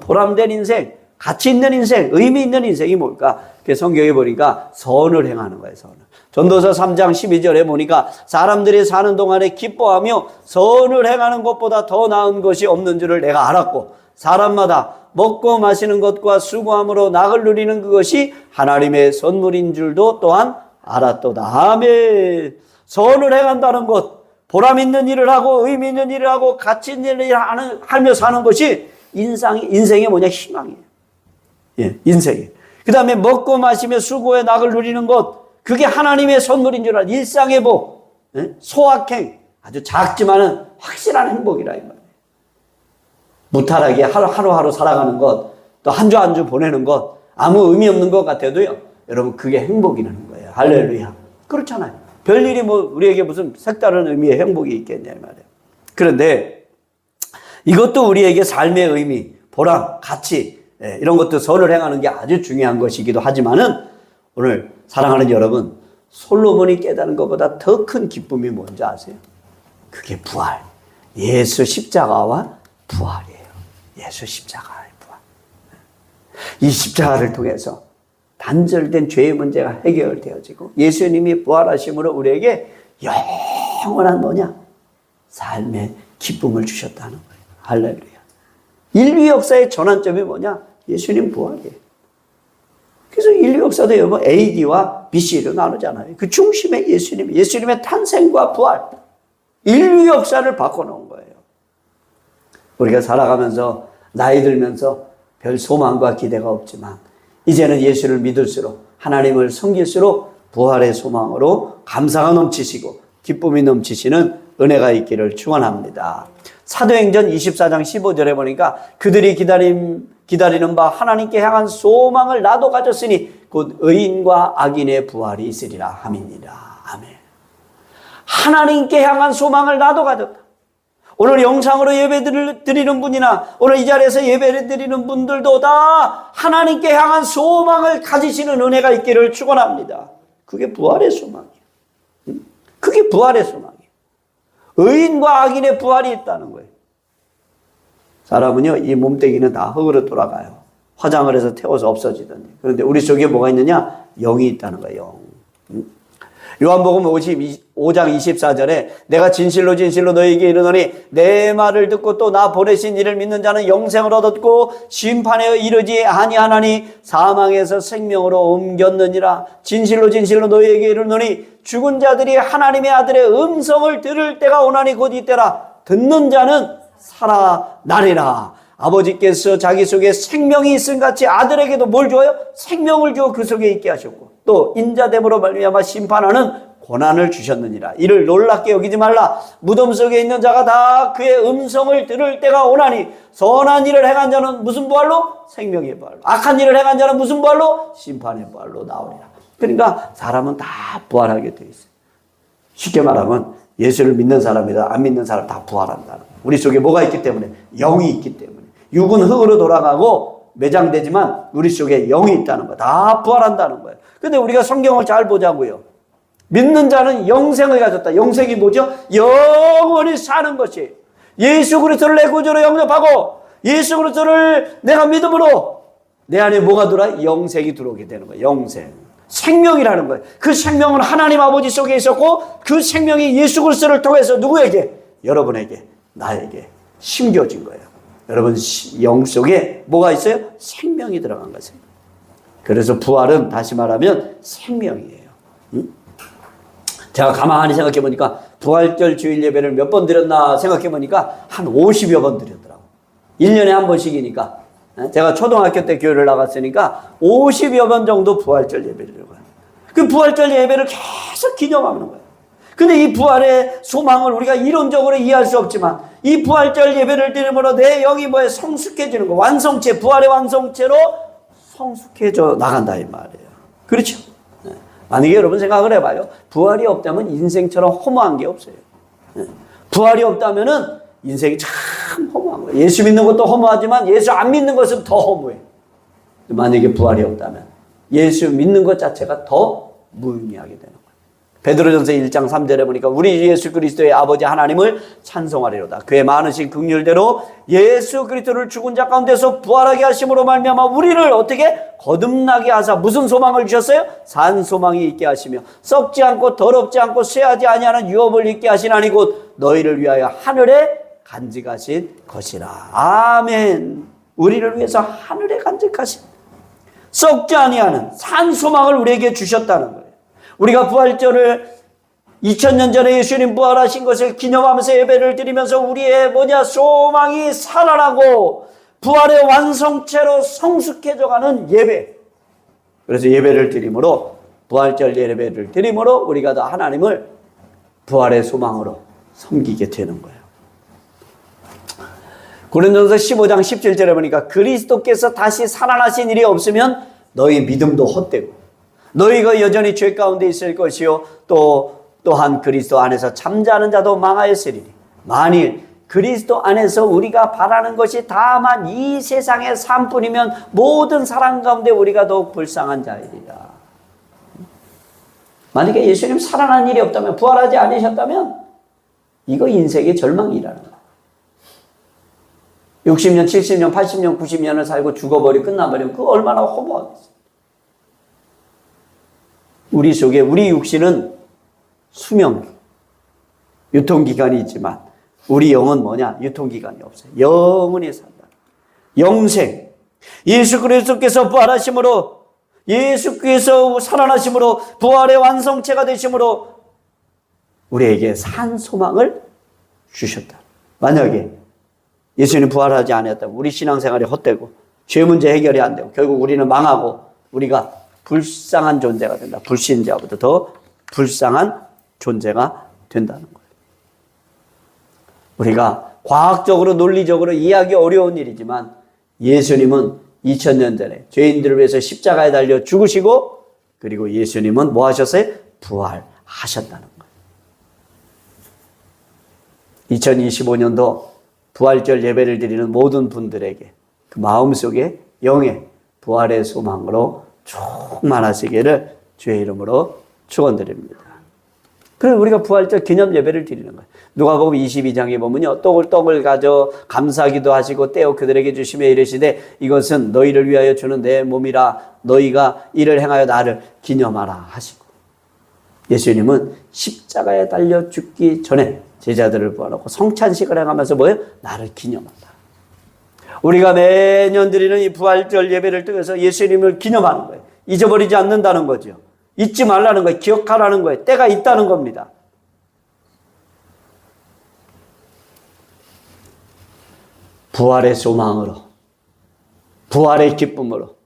보람된 인생, 가치 있는 인생, 의미 있는 인생이 뭘까? 그 성경에 보니까 선을 행하는 거예요, 선을. 전도서 3장 12절에 보니까 사람들이 사는 동안에 기뻐하며 선을 행하는 것보다 더 나은 것이 없는 줄을 내가 알았고 사람마다 먹고 마시는 것과 수고함으로 낙을 누리는 그것이 하나님의 선물인 줄도 또한 알았도다. 아멘. 선을 행한다는 것, 보람 있는 일을 하고 의미 있는 일을 하고 가치 있는 일을 하며 사는 것이 인생의 뭐냐? 희망이에요. 예, 인생이. 그 다음에 먹고 마시며 수고에 낙을 누리는 것, 그게 하나님의 선물인 줄 알아. 일상의 복, 예? 소확행, 아주 작지만은 확실한 행복이라 이 말이에요. 무탈하게 하루하루 살아가는 것, 또 한 주 한 주 보내는 것, 아무 의미 없는 것 같아도요, 여러분 그게 행복이라는 거예요. 할렐루야. 그렇잖아요. 별일이 우리에게 무슨 색다른 의미의 행복이 있겠냐 이 말이에요. 그런데 이것도 우리에게 삶의 의미, 보람, 가치, 이런 것도 선을 행하는 게 아주 중요한 것이기도 하지만은 오늘 사랑하는 여러분, 솔로몬이 깨달은 것보다 더 큰 기쁨이 뭔지 아세요? 그게 부활. 예수 십자가와 부활이에요. 예수 십자가의 부활. 이 십자가를 통해서 단절된 죄의 문제가 해결되어지고 예수님이 부활하심으로 우리에게 영원한 뭐냐? 삶의 기쁨을 주셨다는 거예요. 할렐루야. 인류 역사의 전환점이 뭐냐? 예수님 부활이에요. 그래서 인류 역사도 여러분 AD와 BC로 나누잖아요. 그 중심에 예수님의 탄생과 부활, 인류 역사를 바꿔놓은 거예요. 우리가 살아가면서 나이 들면서 별 소망과 기대가 없지만 이제는 예수를 믿을수록 하나님을 섬길수록 부활의 소망으로 감사가 넘치시고 기쁨이 넘치시는 은혜가 있기를 축원합니다. 사도행전 24장 15절에 보니까 그들이 기다리는 바 하나님께 향한 소망을 나도 가졌으니 곧 의인과 악인의 부활이 있으리라 함이니라. 아멘. 하나님께 향한 소망을 나도 가졌다. 오늘 영상으로 예배 드리는 분이나 오늘 이 자리에서 예배를 드리는 분들도 다 하나님께 향한 소망을 가지시는 은혜가 있기를 축원합니다. 그게 부활의 소망이에요. 그게 부활의 소망이에요. 의인과 악인의 부활이 있다는 거예요. 사람은요, 이 몸뚱이는 다 흙으로 돌아가요. 화장을 해서 태워서 없어지던데. 그런데 우리 속에 뭐가 있느냐? 영이 있다는 거예요. 영. 요한복음 5장 24절에 내가 진실로 진실로 너희에게 이르노니 내 말을 듣고 또 나 보내신 이를 믿는 자는 영생을 얻었고 심판에 이르지 아니하나니 사망에서 생명으로 옮겼느니라. 진실로 진실로 너희에게 이르노니 죽은 자들이 하나님의 아들의 음성을 들을 때가 오나니 곧 이때라. 듣는 자는 살아나리라. 아버지께서 자기 속에 생명이 있음 같이 아들에게도 뭘 줘요? 생명을 주어 그 속에 있게 하셨고 또 인자됨으로 말미암아 심판하는 고난을 주셨느니라. 이를 놀랍게 여기지 말라. 무덤 속에 있는 자가 다 그의 음성을 들을 때가 오나니 선한 일을 행한 자는 무슨 부활로? 생명의 부활로. 악한 일을 행한 자는 무슨 부활로? 심판의 부활로 나오리라. 그러니까 사람은 다 부활하게 돼 있어요. 쉽게 말하면 예수를 믿는 사람이다 안 믿는 사람 다 부활한다는 거예요. 우리 속에 뭐가 있기 때문에? 영이 있기 때문에. 육은 흙으로 돌아가고 매장되지만 우리 속에 영이 있다는 거예요. 다 부활한다는 거예요. 근데 우리가 성경을 잘 보자고요. 믿는 자는 영생을 가졌다. 영생이 뭐죠? 영원히 사는 것이에요. 예수 그리스도를 내 구주로 영접하고 예수 그리스도를 내가 믿음으로 내 안에 뭐가 들어와? 영생이 들어오게 되는 거예요. 영생. 생명이라는 거예요. 그 생명은 하나님 아버지 속에 있었고 그 생명이 예수 그리스도를 통해서 누구에게? 여러분에게, 나에게 심겨진 거예요. 여러분 영 속에 뭐가 있어요? 생명이 들어간 거죠. 그래서 부활은 다시 말하면 생명이에요. 제가 가만히 생각해 보니까 부활절 주일 예배를 몇 번 드렸나 생각해 보니까 한 50여 번 드렸더라고요. 1년에 한 번씩이니까. 제가 초등학교 때 교회를 나갔으니까 50여 번 정도 부활절 예배를 드려요. 그 부활절 예배를 계속 기념하는 거예요. 근데 이 부활의 소망을 우리가 이론적으로 이해할 수 없지만 이 부활절 예배를 드림으로 내 영이 뭐에 성숙해지는 거, 완성체, 부활의 완성체로 성숙해져 나간다 이 말이에요. 그렇죠? 만약에 여러분 생각을 해봐요. 부활이 없다면 인생처럼 허무한 게 없어요. 부활이 없다면은 인생이 참 허무한 거예요. 예수 믿는 것도 허무하지만 예수 안 믿는 것은 더 허무해요. 만약에 부활이 없다면 예수 믿는 것 자체가 더 무의미하게 되는 거예요. 베드로전서 1장 3절에 보니까 우리 예수 그리스도의 아버지 하나님을 찬송하리로다. 그의 많으신 긍휼대로 예수 그리스도를 죽은 자 가운데서 부활하게 하심으로 말미암아 우리를 어떻게 거듭나게 하사 무슨 소망을 주셨어요? 산 소망이 있게 하시며 썩지 않고 더럽지 않고 쇠하지 아니하는 유업을 있게 하시나니 곧 너희를 위하여 하늘에 간직하신 것이라. 아멘. 우리를 위해서 하늘에 간직하신 썩지 아니하는 산 소망을 우리에게 주셨다는 거예요. 우리가 부활절을 2000년 전에 예수님 부활하신 것을 기념하면서 예배를 드리면서 우리의 소망이 살아나고 부활의 완성체로 성숙해져가는 예배. 그래서 예배를 드림으로 부활절 예배를 드림으로 우리가 더 하나님을 부활의 소망으로 섬기게 되는 거예요. 고린도전서 15장 17절에 보니까 그리스도께서 다시 살아나신 일이 없으면 너희 믿음도 헛되고 너희가 여전히 죄 가운데 있을 것이요 또한 그리스도 안에서 잠자는 자도 망하였으리니 만일 그리스도 안에서 우리가 바라는 것이 다만 이 세상의 삶뿐이면 모든 사람 가운데 우리가 더욱 불쌍한 자이리라. 만약에 예수님 살아난 일이 없다면 부활하지 않으셨다면 이거 인생의 절망이라는 거예요. 60년, 70년, 80년, 90년을 살고 죽어버리고 끝나버리면 그거 얼마나 허무하겠어요. 우리 속에 우리 육신은 수명, 유통기간이 있지만 우리 영은 뭐냐? 유통기간이 없어요. 영원히 산다. 영생. 예수 그리스도께서 부활하심으로 예수께서 살아나심으로 부활의 완성체가 되심으로 우리에게 산 소망을 주셨다. 만약에 예수님 부활하지 않았다면 우리 신앙생활이 헛되고 죄 문제 해결이 안 되고 결국 우리는 망하고 우리가 불쌍한 존재가 된다. 불신자보다 더 불쌍한 존재가 된다는 거예요. 우리가 과학적으로 논리적으로 이해하기 어려운 일이지만 예수님은 2000년 전에 죄인들을 위해서 십자가에 달려 죽으시고 그리고 예수님은 뭐 하셨어요? 부활하셨다는 거예요. 2025년도 부활절 예배를 드리는 모든 분들에게 그 마음속에 영의 부활의 소망으로 충만하시기를 주의 이름으로 축원드립니다. 그래서 우리가 부활절 기념 예배를 드리는 거예요. 누가복음 22장에 보면요. 떡을 가져 감사기도 하시고 떼어 그들에게 주시며 이르시되 이것은 너희를 위하여 주는 내 몸이라 너희가 이를 행하여 나를 기념하라 하시고 예수님은 십자가에 달려 죽기 전에 제자들을 부활하고 성찬식을 행하면서 뭐예요? 나를 기념한다. 우리가 매년 드리는 이 부활절 예배를 통해서 예수님을 기념하는 거예요. 잊어버리지 않는다는 거죠. 잊지 말라는 거예요. 기억하라는 거예요. 때가 있다는 겁니다. 부활의 소망으로, 부활의 기쁨으로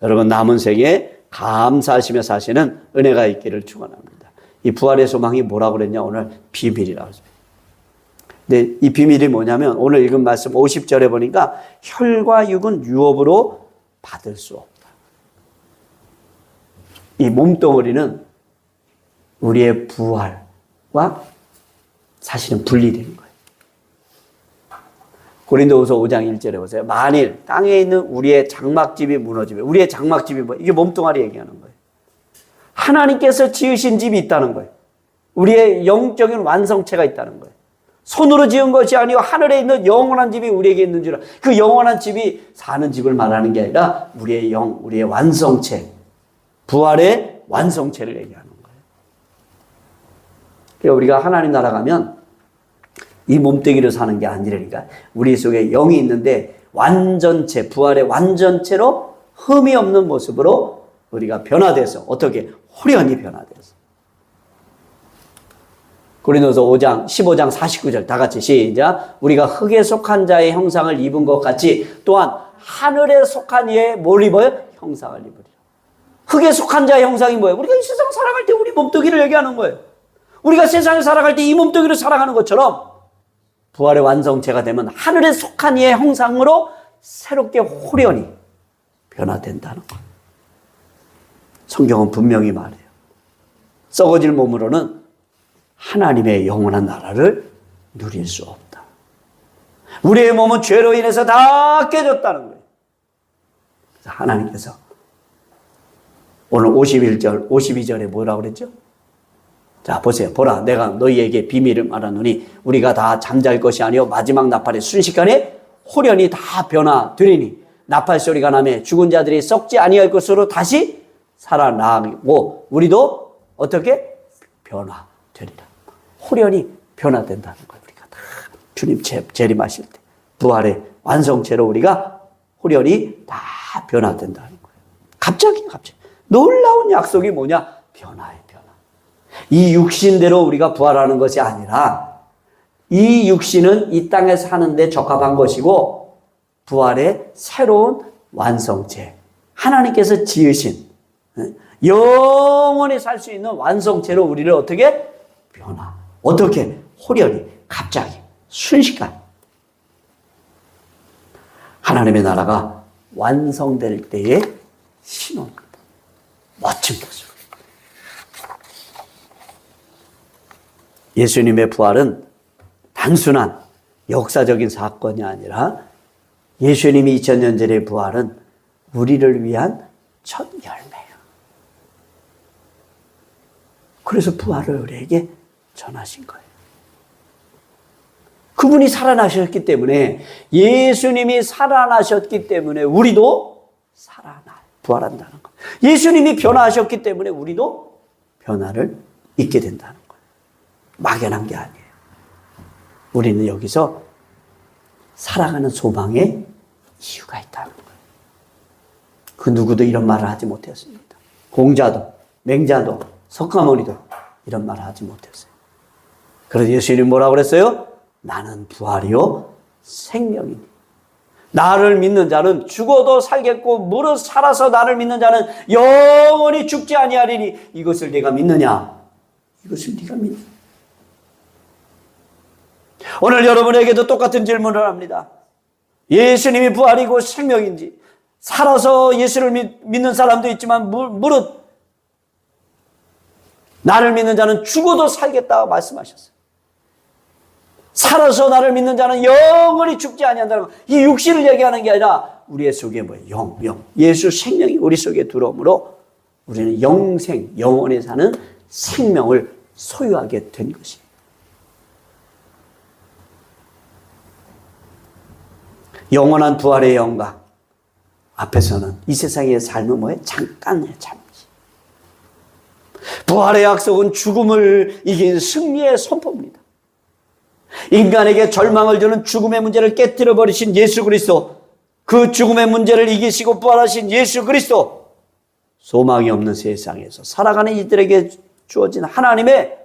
여러분 남은 생에 감사하시며 사시는 은혜가 있기를 축원합니다. 이 부활의 소망이 뭐라고 그랬냐? 오늘 비밀이라고 했습니다. 근데 이 비밀이 뭐냐면 오늘 읽은 말씀 50절에 보니까 혈과 육은 유업으로 받을 수 없다. 이 몸뚱어리는 우리의 부활과 사실은 분리되는 거예요. 고린도후서 5장 1절에 보세요. 만일 땅에 있는 우리의 장막집이 무너지면 우리의 장막집이 뭐 이게 몸뚱아리 얘기하는 거예요. 하나님께서 지으신 집이 있다는 거예요. 우리의 영적인 완성체가 있다는 거예요. 손으로 지은 것이 아니고 하늘에 있는 영원한 집이 우리에게 있는 줄 그 영원한 집이 사는 집을 말하는 게 아니라 우리의 영, 우리의 완성체, 부활의 완성체를 얘기하는 거예요. 그러니까 우리가 하나님 나라 가면 이 몸뚱이로 사는 게 아니라니까 우리 속에 영이 있는데 완전체, 부활의 완전체로 흠이 없는 모습으로 우리가 변화돼서 어떻게 호련히 변화돼서 고린도서 15장 49절 다 같이 시작. 우리가 흙에 속한 자의 형상을 입은 것 같이 또한 하늘에 속한 이의 뭘 입어요? 형상을 입으리라. 흙에 속한 자의 형상이 뭐예요? 우리가 이 세상 살아갈 때 우리 몸뚱이를 얘기하는 거예요. 우리가 세상에 살아갈 때 이 몸뚱이를 살아가는 것처럼 부활의 완성체가 되면 하늘에 속한 이의 형상으로 새롭게 호련히 변화된다는 거예요. 성경은 분명히 말해요. 썩어질 몸으로는 하나님의 영원한 나라를 누릴 수 없다. 우리의 몸은 죄로 인해서 다 깨졌다는 거예요. 그래서 하나님께서 오늘 51절, 52절에 뭐라고 그랬죠? 자, 보세요. 보라, 내가 너희에게 비밀을 말하노니 우리가 다 잠잘 것이 아니요 마지막 나팔의 순식간에 홀연히 다 변화되리니 나팔 소리가 나매 죽은 자들이 썩지 아니할 것으로 다시 살아나고 우리도 어떻게 변화되리라. 홀연히 변화된다는 거예요. 우리가 다 주님 재림하실 때 부활의 완성체로 우리가 홀연히 다 변화된다는 거예요. 갑자기 놀라운 약속이 뭐냐? 변화예요. 변화. 이 육신대로 우리가 부활하는 것이 아니라 이 육신은 이 땅에 사는데 적합한 것이고 부활의 새로운 완성체, 하나님께서 지으신 영원히 살 수 있는 완성체로 우리를 어떻게 변화, 어떻게 홀연히 갑자기 순식간 하나님의 나라가 완성될 때의 신호입니다. 멋진 모습. 예수님의 부활은 단순한 역사적인 사건이 아니라 예수님이 2000년 전의 부활은 우리를 위한 첫 열매예요. 그래서 부활을 우리에게 전하신 거예요. 그분이 살아나셨기 때문에, 예수님이 살아나셨기 때문에 우리도 부활한다는 거예요. 예수님이 변화하셨기 때문에 우리도 변화를 잊게 된다는 거예요. 막연한 게 아니에요. 우리는 여기서 살아가는 소망의 이유가 있다는 거예요. 그 누구도 이런 말을 하지 못했습니다. 공자도, 맹자도, 석가모니도 이런 말을 하지 못했어요. 그래서 예수님이 뭐라고 그랬어요? 나는 부활이요 생명이니 나를 믿는 자는 죽어도 살겠고 무릇 살아서 나를 믿는 자는 영원히 죽지 아니하리니 이것을 네가 믿느냐? 이것을 네가 믿느냐? 오늘 여러분에게도 똑같은 질문을 합니다. 예수님이 부활이고 생명인지, 살아서 예수를 믿는 사람도 있지만 무릇 나를 믿는 자는 죽어도 살겠다고 말씀하셨어요. 살아서 나를 믿는 자는 영원히 죽지 아니한다는 것. 이 육신을 얘기하는 게 아니라 우리의 속에 뭐예요? 영. 예수 생명이 우리 속에 들어오므로 우리는 영생, 영원히 사는 생명을 소유하게 된 것이에요. 영원한 부활의 영광 앞에서는 이 세상의 삶은 뭐예요? 잠깐의 잠시. 부활의 약속은 죽음을 이긴 승리의 선포입니다. 인간에게 절망을 주는 죽음의 문제를 깨뜨려 버리신 예수 그리스도, 그 죽음의 문제를 이기시고 부활하신 예수 그리스도, 소망이 없는 세상에서 살아가는 이들에게 주어진 하나님의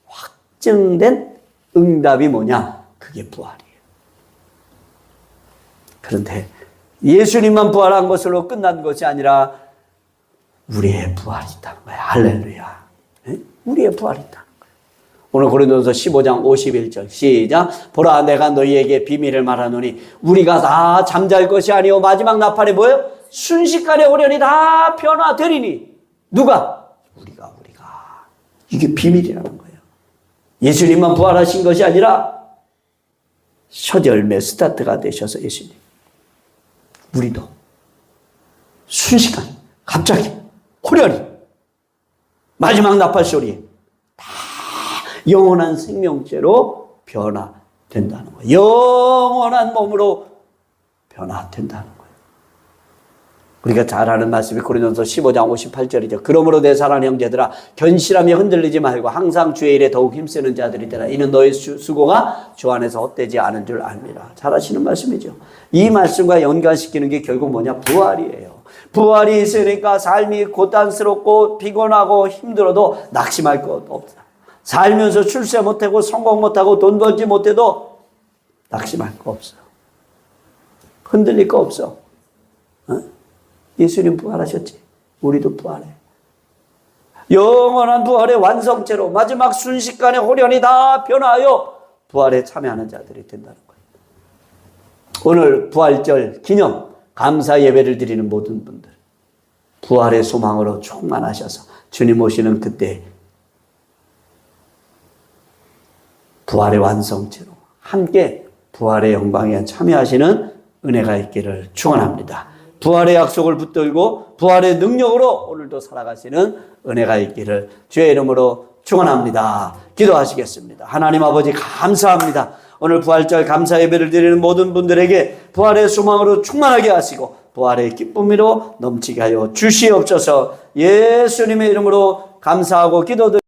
확증된 응답이 뭐냐? 그게 부활이에요. 그런데 예수님만 부활한 것으로 끝난 것이 아니라 우리의 부활이 있다는 거예요. 할렐루야. 우리의 부활이 있다는 거예요. 오늘 고린도서 15장 51절 시작. 보라 내가 너희에게 비밀을 말하노니 우리가 다 잠잘 것이 아니오 마지막 나팔에 뭐예요? 순식간에 오려니 다 변화되리니. 누가? 우리가. 이게 비밀이라는 거예요. 예수님만 부활하신 것이 아니라 첫 열매 스타트가 되셔서 예수님, 우리도 순식간 갑자기 호련히 마지막 나팔 소리에 다 영원한 생명체로 변화된다는 거예요. 영원한 몸으로 변화된다는 거예요. 우리가 잘 아는 말씀이 고린도서 15장 58절이죠. 그러므로 내 사랑하는 형제들아 견실하며 흔들리지 말고 항상 주의 일에 더욱 힘쓰는 자들이 되라. 이는 너의 수고가 주 안에서 헛되지 않은 줄 압니다. 잘 아시는 말씀이죠. 이 말씀과 연관시키는 게 결국 뭐냐? 부활이에요. 부활이 있으니까 삶이 고단스럽고 피곤하고 힘들어도 낙심할 것 없다. 살면서 출세 못하고 성공 못하고 돈 벌지 못해도 낙심할 거 없어. 흔들릴 거 없어. 예수님 부활하셨지. 우리도 부활해. 영원한 부활의 완성체로 마지막 순식간에 호련히 다 변화하여 부활에 참여하는 자들이 된다는 거예요. 오늘 부활절 기념 감사 예배를 드리는 모든 분들, 부활의 소망으로 충만하셔서 주님 오시는 그때 부활의 완성체로 함께 부활의 영광에 참여하시는 은혜가 있기를 축원합니다. 부활의 약속을 붙들고 부활의 능력으로 오늘도 살아가시는 은혜가 있기를 주의 이름으로 축원합니다. 기도하시겠습니다. 하나님 아버지 감사합니다. 오늘 부활절 감사 예배를 드리는 모든 분들에게 부활의 소망으로 충만하게 하시고 부활의 기쁨으로 넘치게 하여 주시옵소서. 예수님의 이름으로 감사하고 기도드립니다.